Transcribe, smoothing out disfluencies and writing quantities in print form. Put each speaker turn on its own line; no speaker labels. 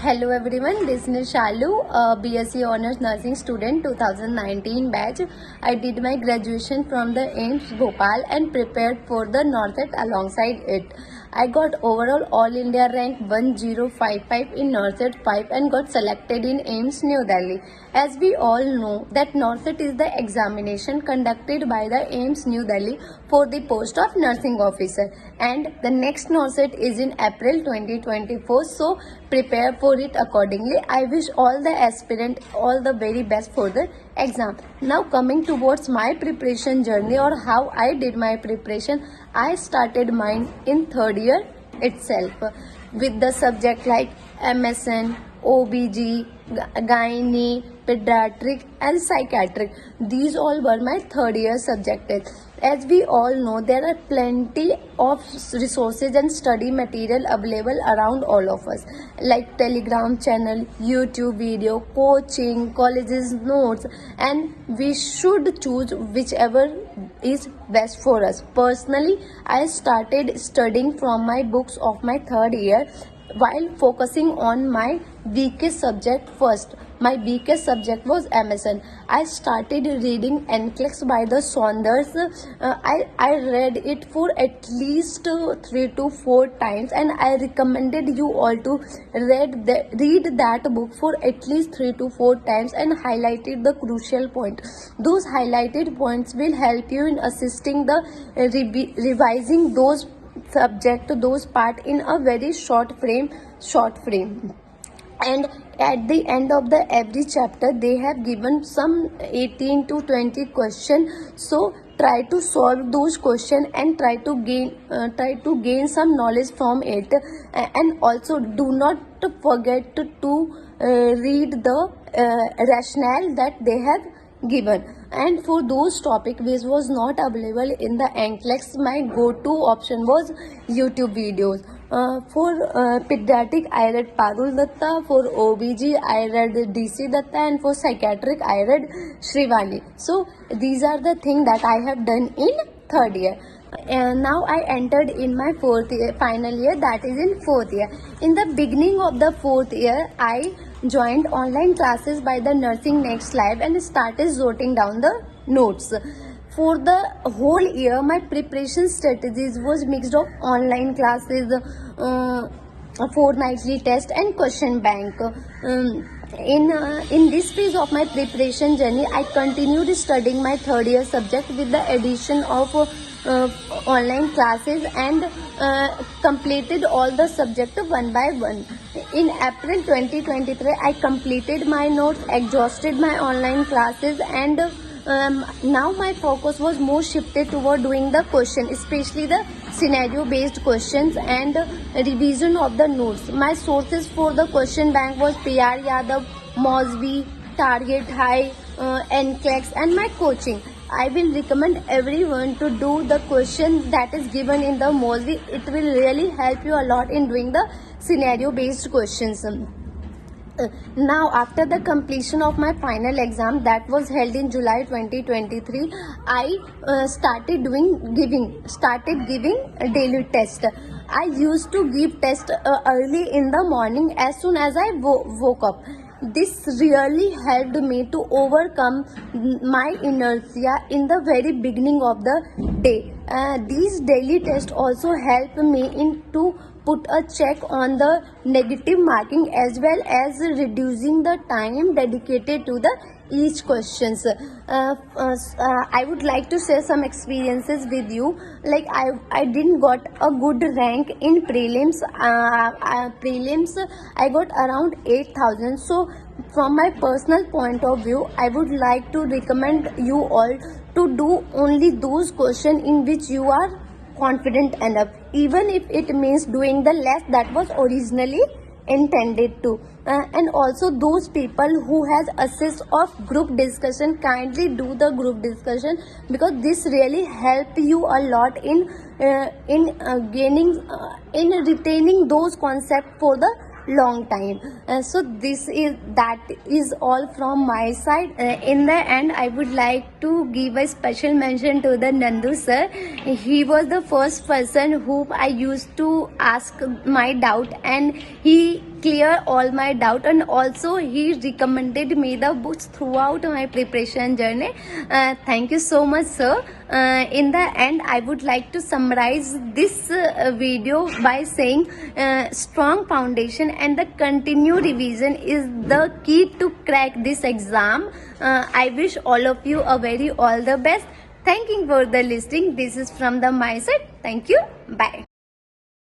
Hello everyone, this is Shalu, BSc Honors Nursing student 2019 batch. I did my graduation from the AIMS Bhopal and prepared for the NORCET alongside it. I got overall All India rank 1055 in NORCET 5 and got selected in AIMS New Delhi. As we all know that NORCET is the examination conducted by the AIMS New Delhi for the post of nursing officer, and the next NORCET is in April 2024, so prepare for it accordingly. I wish all the aspirant all the very best for the exam. Now coming towards my preparation journey or how I did my preparation, I started mine in third year itself with the subject like MSN, OBG, Gynae, Pediatric and Psychiatric. These all were my third year subjects. As we all know, there are plenty of resources and study material available around all of us, like Telegram channel, YouTube video, coaching, colleges notes, and we should choose whichever is best for us. Personally, I started studying from my books of my third year while focusing on my weakest subject first. My weakest subject was MSN. I started reading NCLEX by the Saunders. I read it for at least 3 to 4 times, and I recommended you all to read that book for at least 3 to 4 times and highlighted the crucial point. Those highlighted points will help you in assisting the revising those subject, those part in a very short frame. And at the end of the every chapter they have given some 18 to 20 questions, so try to solve those questions and try to gain some knowledge from it. And also do not forget to read the rationale that they have given. And for those topic which was not available in the NCLEX, my go-to option was YouTube videos. For pediatric I read Parul Datta, for OBG I read DC Datta, and for psychiatric I read Shrivali. So these are the things that I have done in third year. And now I entered in my fourth year, final year, that is in fourth year. In the beginning of the fourth year, I joined online classes by the Nursing Next Live and started jotting down the notes. For the whole year, my preparation strategies was mixed of online classes, fortnightly test and question bank. In this phase of my preparation journey, I continued studying my third year subject with the addition of online classes and completed all the subjects one by one. In April 2023, I completed my notes, exhausted my online classes, and now my focus was more shifted toward doing the question, especially the scenario based questions and revision of the notes. My sources for the question bank was PR Yadav, Mosby, Target High, NCLEX, and my coaching. I will recommend everyone to do the question that is given in the Mosby. It will really help you a lot in doing the scenario based questions. Now after the completion of my final exam that was held in July 2023, I started giving a daily test. I used to give test early in the morning as soon as I woke up. This really helped me to overcome my inertia in the very beginning of the day. These daily tests also helped me to put a check on the negative marking as well as reducing the time dedicated to the each questions. I would like to share some experiences with you. Like I didn't got a good rank in prelims. Prelims I got around 8,000. So from my personal point of view, I would like to recommend you all to do only those questions in which you are confident enough, even if it means doing the less that was originally intended to. And also those people who has access of group discussion, kindly do the group discussion, because this really help you a lot in retaining those concepts for the long time. So that is all from my side. In the end, I would like to give a special mention to the Nandu sir. He was the first person whom I used to ask my doubt, and he clear all my doubt, and also he recommended me the books throughout my preparation journey. Thank you so much, sir. In the end, I would like to summarize this video by saying strong foundation and the continued revision is the key to crack this exam. I wish all of you a very all the best. Thank you for the listening. This is from the my side. Thank you. Bye.